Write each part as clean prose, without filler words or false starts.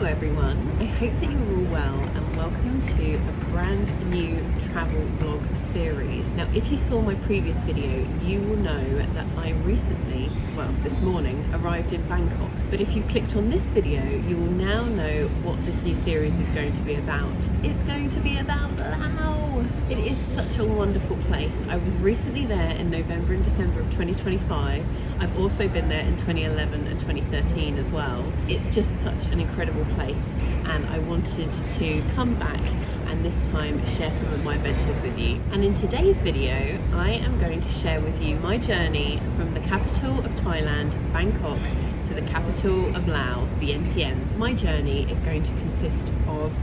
everyone, I hope that you're all well and welcome to a brand new travel vlog series. Now if you saw my previous video you will know that I recently, well this morning, arrived in Bangkok. But if you've clicked on this video you will now know what this new series is going to be about. It's going to be about Laos. It is such a wonderful place. I was recently there in November and December of 2025. I've also been there in 2011 and 2013 as well. It's just such an incredible place and I wanted to come back and this time share some of my adventures with you. And in today's video I am going to share with you my journey from the capital of Thailand, Bangkok, to the capital of Laos, Vientiane. My journey is going to consist of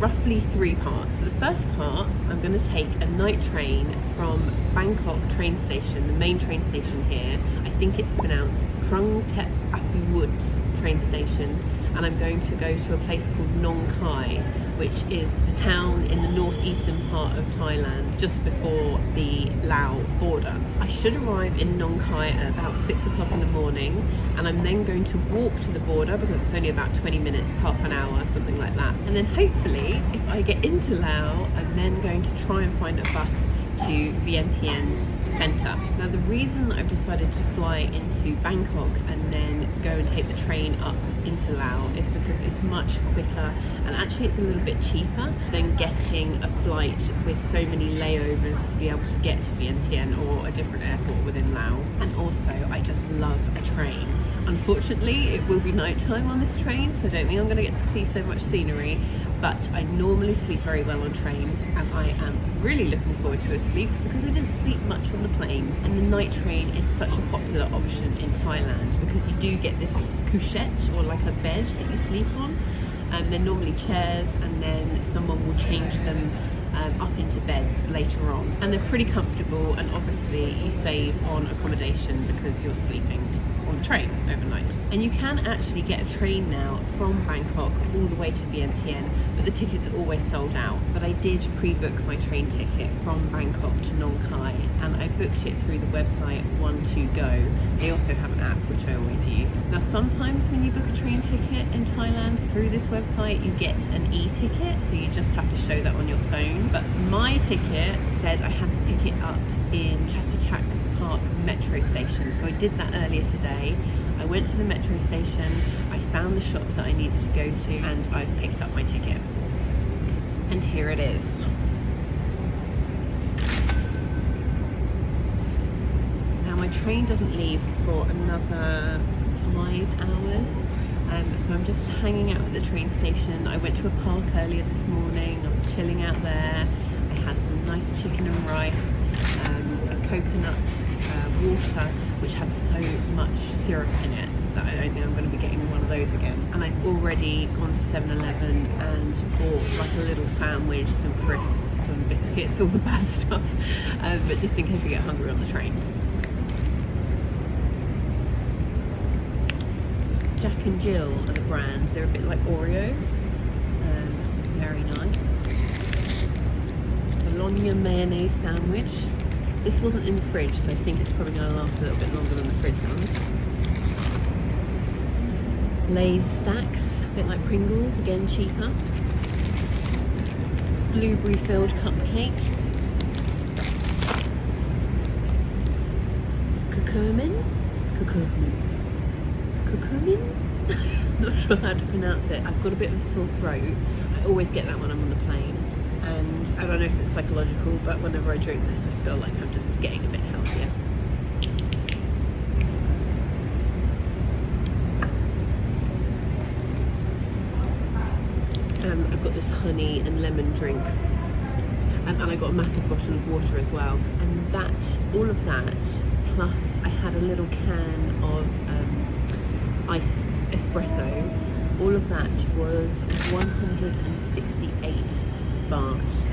roughly 3 parts. The first part, I'm going to take a night train from Bangkok train station, the main train station here. I think it's pronounced Krung, Thep, Aphiwat train station, and I'm going to go to a place called Nong Khai, which is the town in the northeastern part of Thailand, just before the Laos border. I should arrive in Nong Khai at about 6 o'clock in the morning, and I'm then going to walk to the border because it's only about 20 minutes, half an hour, something like that. And then hopefully, if I get into Laos, I'm then going to try and find a bus to Vientiane centre. Now the reason that I've decided to fly into Bangkok and then go and take the train up into Laos is because it's much quicker and actually it's a little bit cheaper than getting a flight with so many layovers to be able to get to Vientiane or a different airport within Laos. And also I just love a train. Unfortunately it will be nighttime on this train, so I don't think I'm going to get to see so much scenery, but I normally sleep very well on trains and I am really looking forward to a sleep because I didn't sleep much on the plane. And the night train is such a popular option in Thailand because you do get this couchette or like a bed that you sleep on. They're normally chairs and then someone will change them up into beds later on. And they're pretty comfortable and obviously you save on accommodation because you're sleeping on the train overnight. And you can actually get a train now from Bangkok all the way to Vientiane, but the tickets are always sold out. But I did pre-book my train ticket from Bangkok to Nong Khai and I booked it through the website One2Go. They also have an app which I always use. Now sometimes when you book a train ticket in Thailand through this website you get an e-ticket, so you just have to show that on your phone. But my ticket said I had to pick it up in Chatuchak Park metro station, so I did that earlier today. I went to the metro station, I found the shop that I needed to go to and I've picked up my ticket. And here it is. Now my train doesn't leave for another 5 hours. So I'm just hanging out at the train station. I went to a park earlier this morning, I was chilling out there. I had some nice chicken and rice, a coconut water which had so much syrup in it that I don't think I'm going to be getting one of those again. And I've already gone to 7-Eleven and bought like a little sandwich, some crisps, some biscuits, all the bad stuff, but just in case I get hungry on the train. Jack and Jill are the brand. They're a bit like Oreos. Very nice. Bologna mayonnaise sandwich. This wasn't in the fridge, so I think it's probably going to last a little bit longer than the fridge ones. Lay's stacks, a bit like Pringles, again cheaper. Blueberry filled cupcake. Curcumin? Not sure how to pronounce it. I've got a bit of a sore throat. I always get that when I'm on the plane. And I don't know if it's psychological, but whenever I drink this I feel like I'm just getting a bit healthier. I've got this honey and lemon drink and I got a massive bottle of water as well. And that, all of that, plus I had a little can of iced espresso. All of that was 168 baht.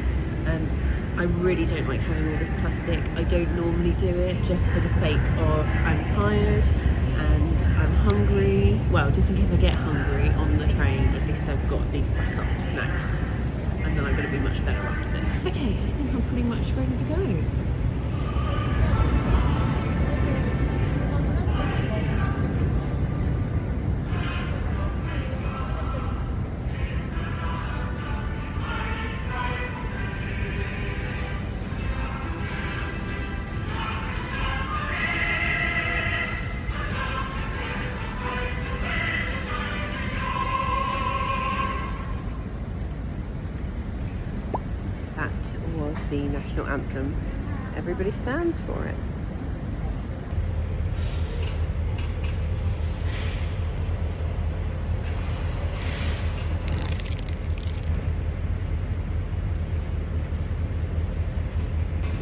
I really don't like having all this plastic. I don't normally do it just for the sake of I'm tired and I'm hungry. Well, just in case I get hungry on the train, at least I've got these backup snacks and then I'm going to be much better after this. Okay, I think I'm pretty much ready to go. was the national anthem. Everybody stands for it.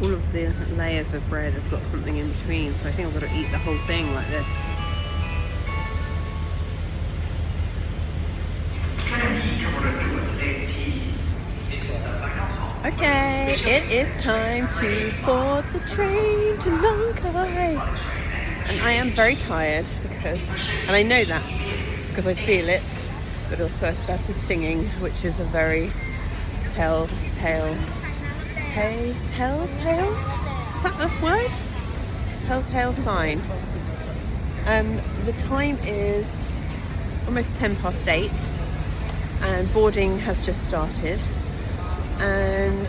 All of the layers of bread have got something in between, so I think I've got to eat the whole thing like this. Okay, it is time to board the train to Nong Khai. And I am very tired and I know that because I feel it, but also I've started singing, which is a very telltale? Is that the word? Telltale sign. The time is almost 8:10 and boarding has just started, and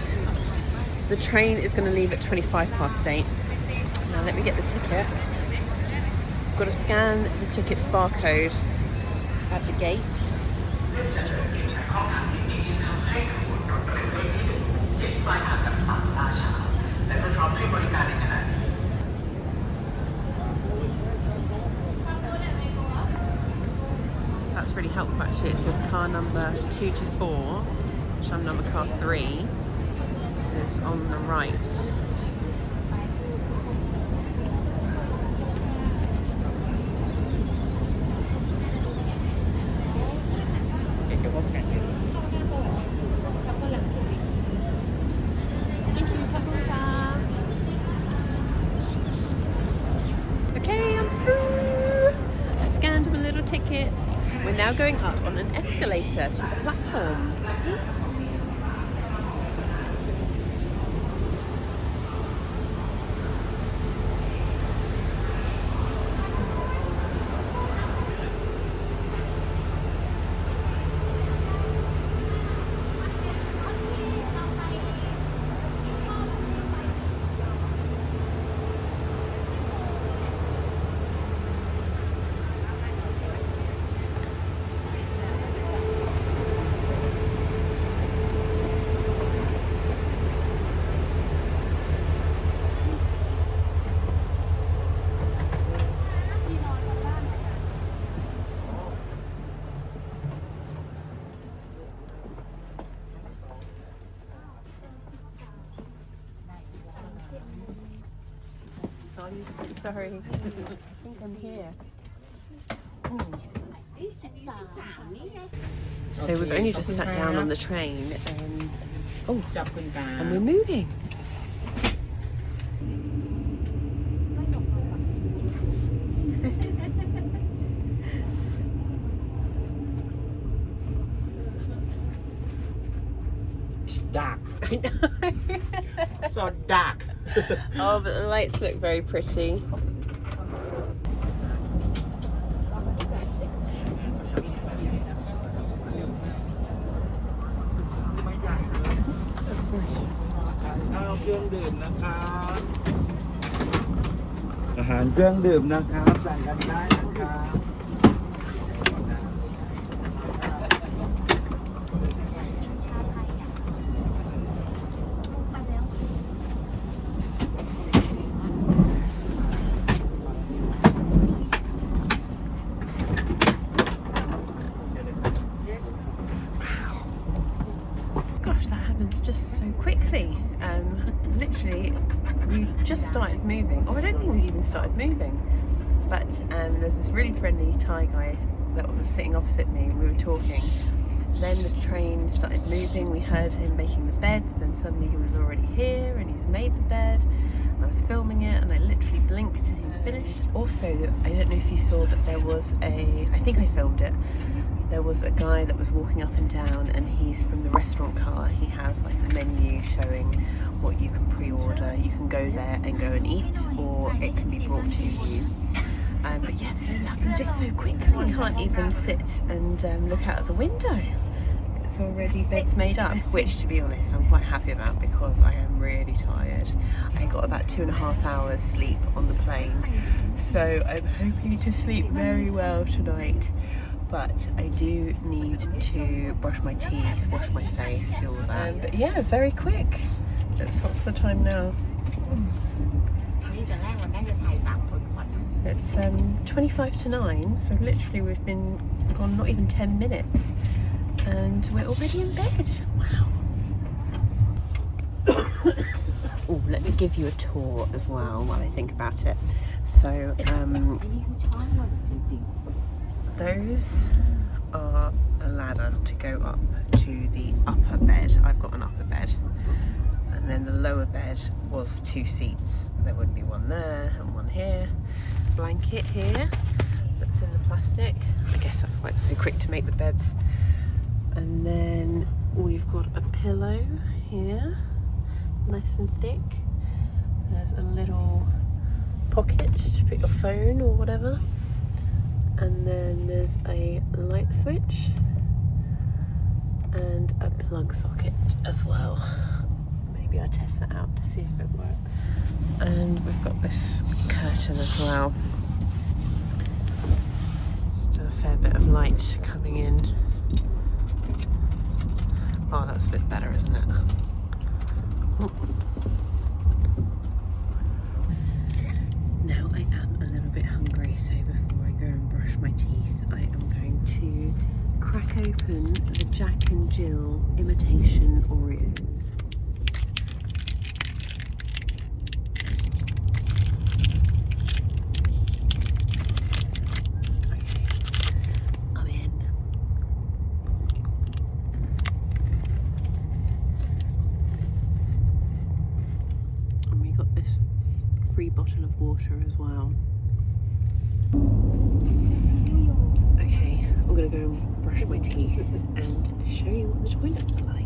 the train is going to leave at 8:25. Now let me get the ticket. I've got to scan the ticket's barcode at the gate. That's really helpful actually. It says car number 2 to 4, which I'm number car 3, is on the right. Okay, I'm through. I scanned my little tickets. We're now going up on an escalator to the platform. Sorry, I think I'm here. So we've only just sat down on the train and we're moving. It's dark. I know. So dark. Oh, but the lights look very pretty. Just so quickly. Literally we just started moving, or I don't think we'd even started moving, but there's this really friendly Thai guy that was sitting opposite me and we were talking. Then the train started moving, we heard him making the beds, then suddenly he was already here and he's made the bed, and I was filming it and I literally blinked and he finished. Also, I don't know if you saw, but there was I think I filmed it, there was a guy that was walking up and down, and he's from the restaurant car. He has like a menu showing what you can pre-order. You can go there and go and eat, or it can be brought to you. But yeah, this has happened just so quickly. I can't even sit and look out of the window. It's already beds made up, which to be honest I'm quite happy about because I am really tired. I got about 2.5 hours sleep on the plane, so I'm hoping to sleep very well tonight. But I do need to brush my teeth, wash my face, do all that. But yeah, very quick. What's the time now? นี่ตอนแรกมันน่าจะถ่าย3 คนก่อน It's 25 to 9, so literally we've been gone not even 10 minutes and we're already in bed. Wow. Oh, let me give you a tour as well while I think about it. So, those are a ladder to go up to the upper bed. I've got an upper bed. And then the lower bed was 2 seats. There would be one there and one here. Blanket here that's in the plastic. I guess that's why it's so quick to make the beds. And then we've got a pillow here, nice and thick. There's a little pocket to put your phone or whatever. And then there's a light switch and a plug socket as well. Maybe I'll test that out to see if it works. And we've got this curtain as well. Just a fair bit of light coming in. Oh, that's a bit better, isn't it? Oh. Now I am a little bit hungry, so before I go and brush my teeth, I am going to crack open the Jack and Jill imitation Oreos. Free bottle of water as well. Okay, I'm gonna go and brush my teeth and show you what the toilets are like.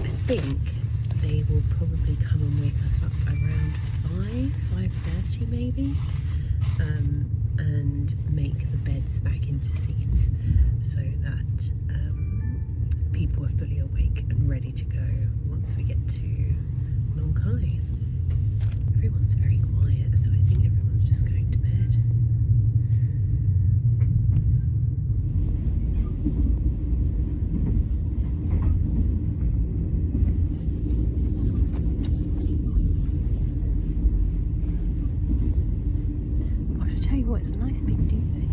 I think they will probably come and wake us up around 5:30 maybe, and make the beds back into seats so that people are fully awake and ready to go once we get to Nong Khai. Everyone's very quiet, so I think everyone's just going to bed. What, it's a nice big duvet.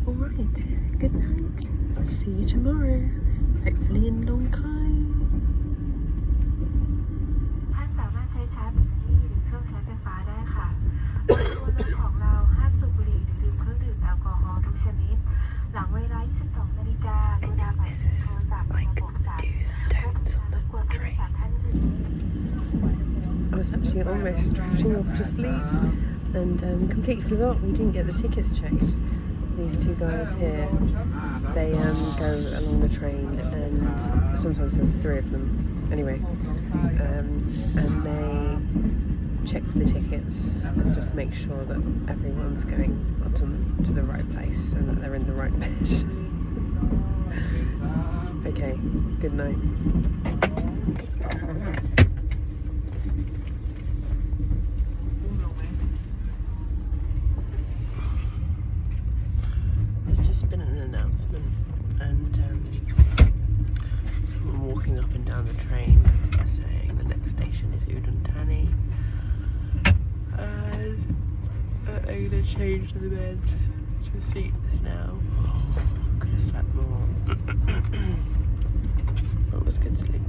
Alright, good night. See you tomorrow. Hopefully in Nong Khai. 'Cause I was actually almost drifting off to sleep and completely forgot we didn't get the tickets checked. These two guys here, they go along the train, and sometimes there's 3 of them. Anyway, and they check the tickets and just make sure that everyone's going to the right place and that they're in the right bed. Okay, good night. There's just been an announcement and someone walking walking up and down the train saying the next station is Vientiane. And I'm gonna change the beds to seats now. Oh, could have slept more. It was good sleep.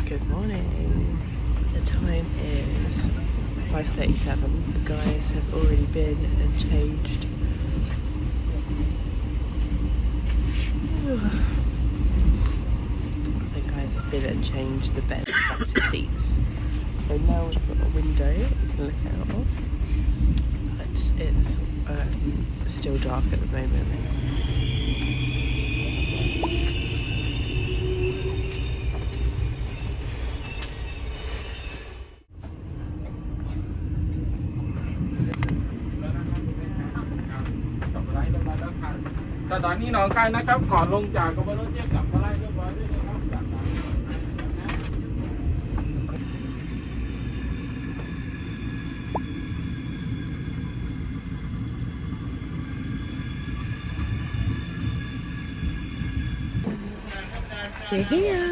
Good morning. The time is 5:37. The guys have already been and changed. The guys have been and changed the beds back to seats. So now we've got a window that we can look out of, but it's still dark at the moment. Sudani Nong Khai นะครับก่อนลงจากกบฏเทียบกับพระไร่เรียบร้อยด้วยนะครับจากนั้น We're here.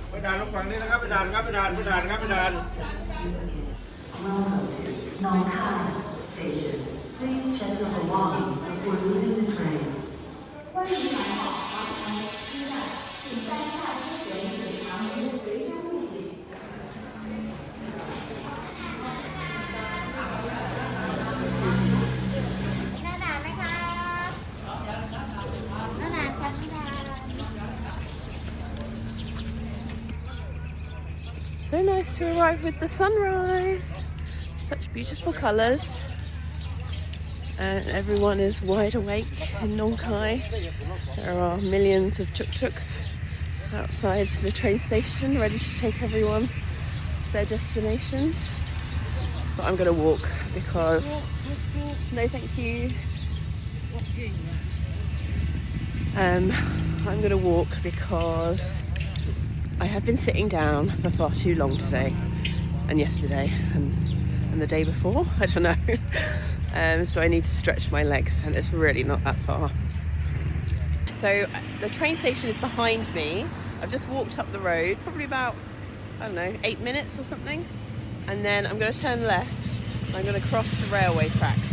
ไปด่านลงฝั่งนี้นะครับไปด่านครับไปด่านครับไปด่าน Welcome to Nong Khai Station. Please check your belongings before leaving the train. 欢迎来到华强车站，请在下车前检查您的随身物品。หน้าด่านไหมคะหน้าด่านค่ะหน้าด่าน So nice to arrive with the sunrise. Such beautiful colours. And everyone is wide awake in Nong Khai. There are millions of tuk-tuks outside the train station ready to take everyone to their destinations. But I'm going to walk because... No, thank you. I'm going to walk because I have been sitting down for far too long today and yesterday and the day before. I don't know. So I need to stretch my legs and it's really not that far. So the train station is behind me. I've just walked up the road, probably about, I don't know, 8 minutes or something. And then I'm going to turn left and I'm going to cross the railway tracks.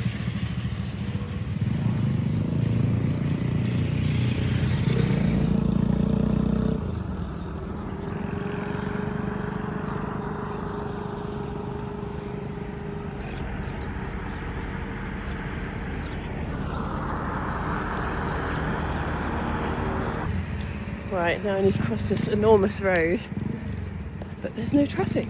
Right, now I need to cross this enormous road, but there's no traffic.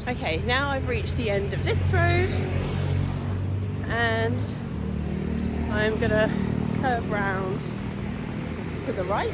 Okay, now I've reached the end of this road and I'm gonna curve round to the right.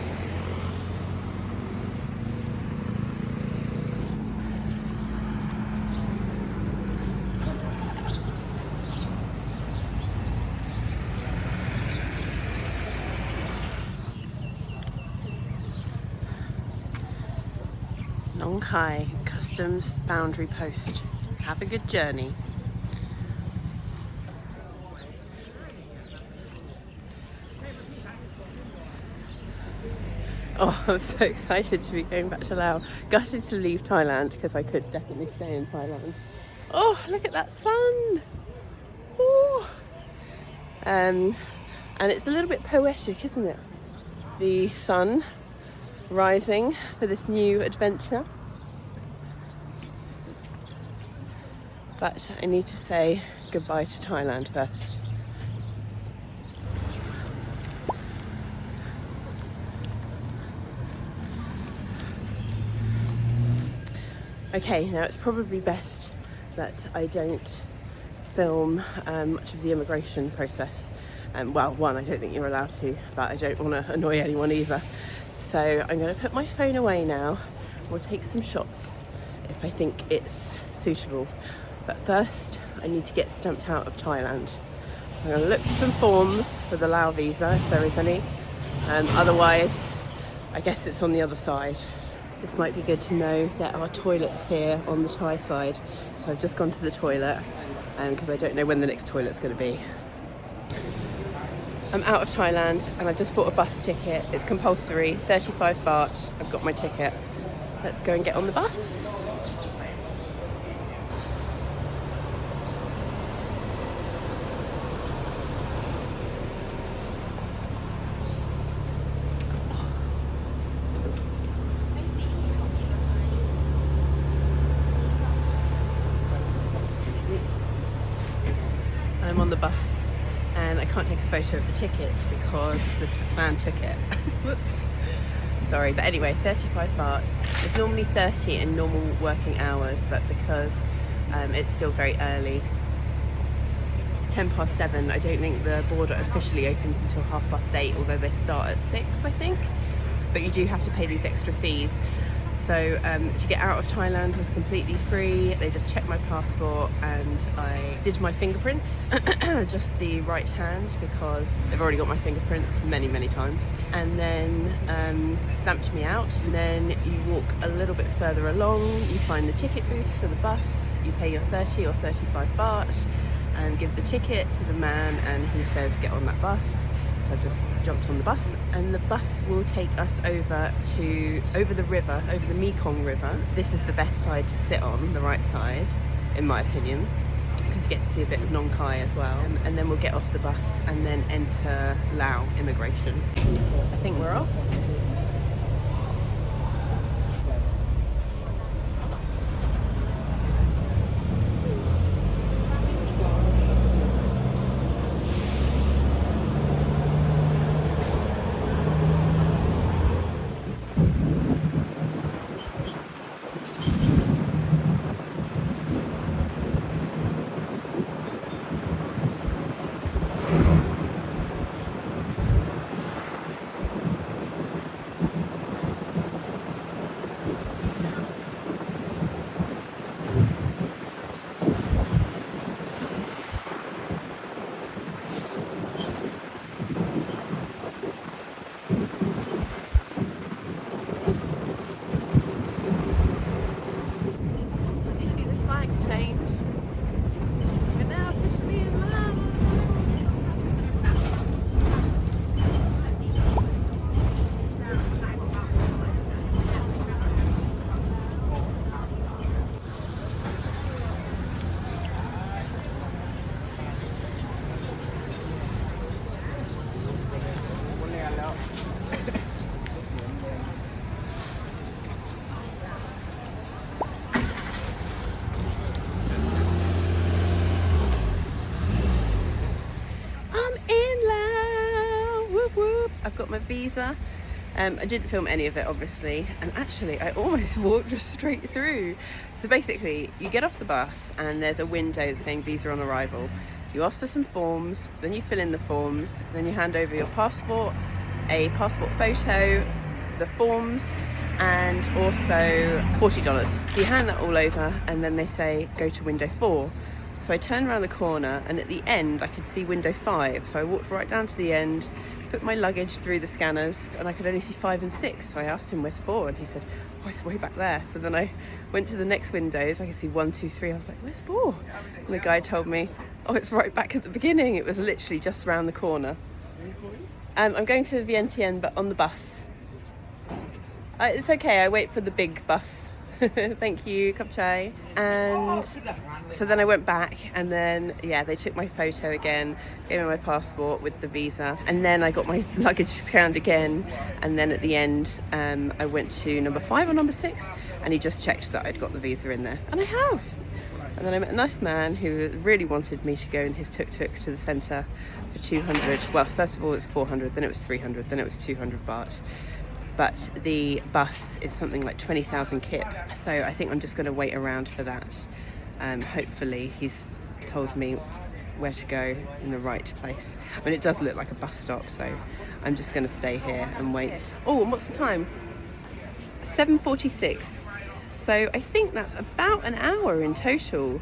Nong Khai Customs Boundary Post. Have a good journey. Oh, I'm so excited to be going back to Laos. Gutted to leave Thailand because I could definitely stay in Thailand. Oh, look at that sun! Ooh. And it's a little bit poetic, isn't it? The sun rising for this new adventure. But I need to say goodbye to Thailand first. Okay, now it's probably best that I don't film much of the immigration process. Well, one, I don't think you're allowed to, but I don't want to annoy anyone either. So I'm going to put my phone away now. We'll take some shots if I think it's suitable. But first, I need to get stamped out of Thailand. So I'm going to look for some forms for the Lao visa, if there is any. Otherwise, I guess it's on the other side. This might be good to know. There are toilets here on the Thai side. So I've just gone to the toilet because I don't know when the next toilet's going to be. I'm out of Thailand and I've just bought a bus ticket. It's compulsory, 35 baht. I've got my ticket. Let's go and get on the bus. I'm on the bus and I can't take a photo of the ticket because the man took it. Whoops. Sorry, but anyway, 35 baht. It's normally 30 in normal working hours, but because it's still very early, it's 7:10. I don't think the border officially opens until 8:30, although they start at 6, I think. But you do have to pay these extra fees. So to get out of Thailand was completely free. They just checked my passport and I did my fingerprints, just the right hand because they've already got my fingerprints many times. And then stamped me out. And then you walk a little bit further along, you find the ticket booth for the bus, you pay your 30 or 35 baht and give the ticket to the man and he says get on that bus. So I just jumped on the bus and the bus will take us over the river, over the Mekong river. This is the best side to sit on, the right side, in my opinion, because you get to see a bit of Nong Khai as well. And then we'll get off the bus and then enter Laos immigration. I think we're off. I've got my visa. I didn't film any of it obviously, and actually I almost walked just straight through. So basically you get off the bus and there's a window saying visa on arrival. You ask for some forms, then you fill in the forms, then you hand over your passport, a passport photo, the forms, and also $40. So you hand that all over and then they say go to window 4. So I turned around the corner and at the end I could see window 5. So I walked right down to the end, put my luggage through the scanners, and I could only see 5 and 6. So I asked him where's 4 and he said, oh, it's way back there. So then I went to the next windows. I could see 1, 2, 3. I was like, where's 4? And the guy told me, oh, it's right back at the beginning. It was literally just around the corner. I'm going to Vientiane, but on the bus. It's okay, I wait for the big bus. Thank you, cup chai. And so then I went back and then, yeah, they took my photo again, gave me my passport with the visa. And then I got my luggage scanned again. And then at the end, I went to number 5 or number 6 and he just checked that I'd got the visa in there. And I have. And then I met a nice man who really wanted me to go in his tuk-tuk to the centre for 200. Well, first of all, it's 400, then it was 300, then it was 200 baht. But the bus is something like 20,000 kip. So I think I'm just going to wait around for that. Hopefully he's told me where to go in the right place. I mean, it does look like a bus stop, so I'm just going to stay here and wait. Oh, and what's the time? 7:46. So I think that's about an hour in total.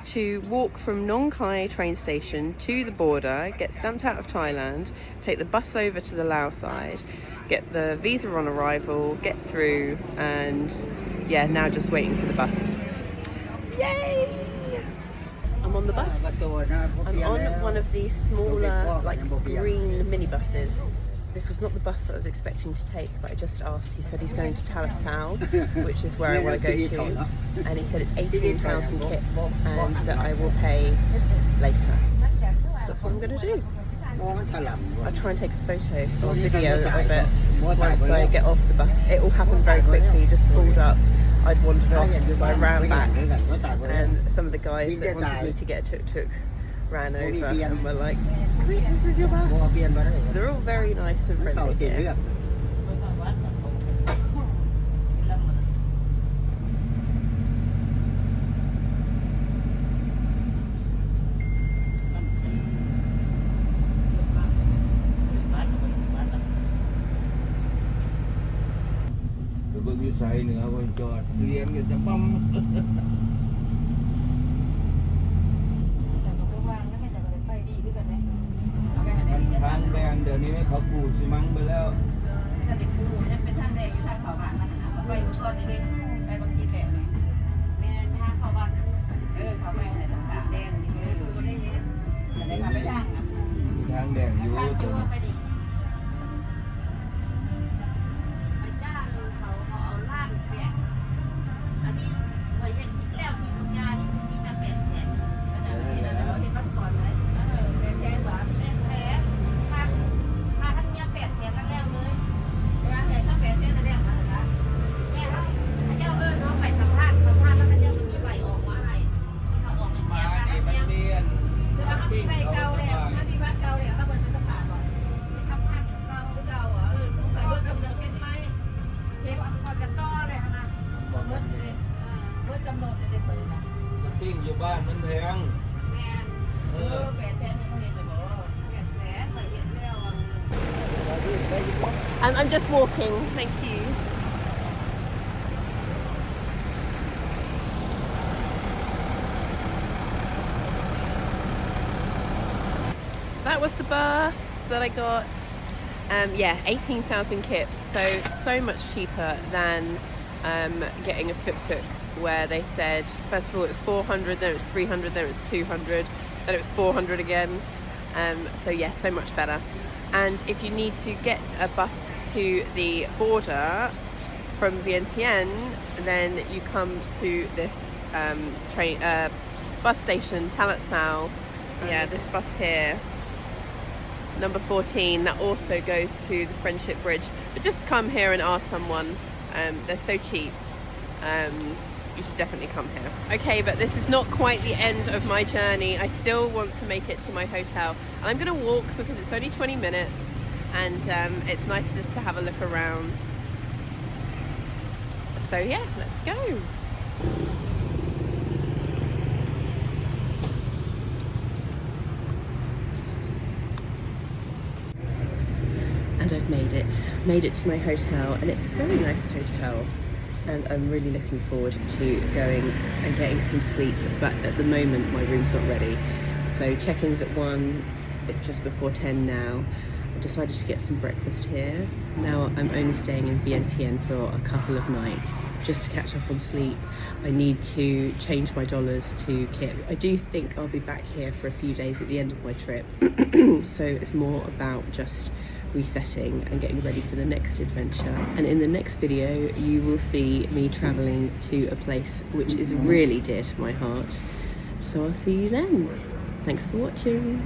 to walk from Nong Khai train station to the border, get stamped out of Thailand, take the bus over to the Laos side, get the visa on arrival, get through, and yeah, now just waiting for the bus. Yay! I'm on the bus. I'm on one of these smaller, like green minibuses. This was not the bus that I was expecting to take, but I just asked. He said he's going to Talat Sao, which is where I want to go to, and he said it's 18,000 kip and that I will pay later. So that's what I'm going to do. I'll try and take a photo or video of it once I get off the bus. It all happened very quickly, just pulled up. I'd wandered off, so I ran back, and some of the guys that wanted me to get a tuk-tuk ran over and were like, "Quick, this is your bus." So they're all very nice and friendly here. I'm just walking, thank you. That was the bus that I got. Yeah, 18,000 kip, so much cheaper than getting a tuk-tuk, where they said first of all it was 400, then it was 300, then it was 200, then it was 400 again. So yeah, so much better. And if you need to get a bus to the border from Vientiane, then you come to this bus station, Talat Sao. Yeah, this bus here, number 14, that also goes to the Friendship Bridge. But just come here and ask someone. They're so cheap. You should definitely come here. Okay, but this is not quite the end of my journey. I still want to make it to my hotel. And I'm gonna walk because it's only 20 minutes and it's nice just to have a look around. So yeah, let's go. And I've made it to my hotel, and it's a very nice hotel. And I'm really looking forward to going and getting some sleep, but at the moment my room's not ready. So check-in's at 1, it's just before 10 now. I've decided to get some breakfast here. Now I'm only staying in Vientiane for a couple of nights just to catch up on sleep. I need to change my dollars to kip. I do think I'll be back here for a few days at the end of my trip. So it's more about just resetting and getting ready for the next adventure. And in the next video you will see me traveling to a place which is really dear to my heart. So I'll see you then. Thanks for watching.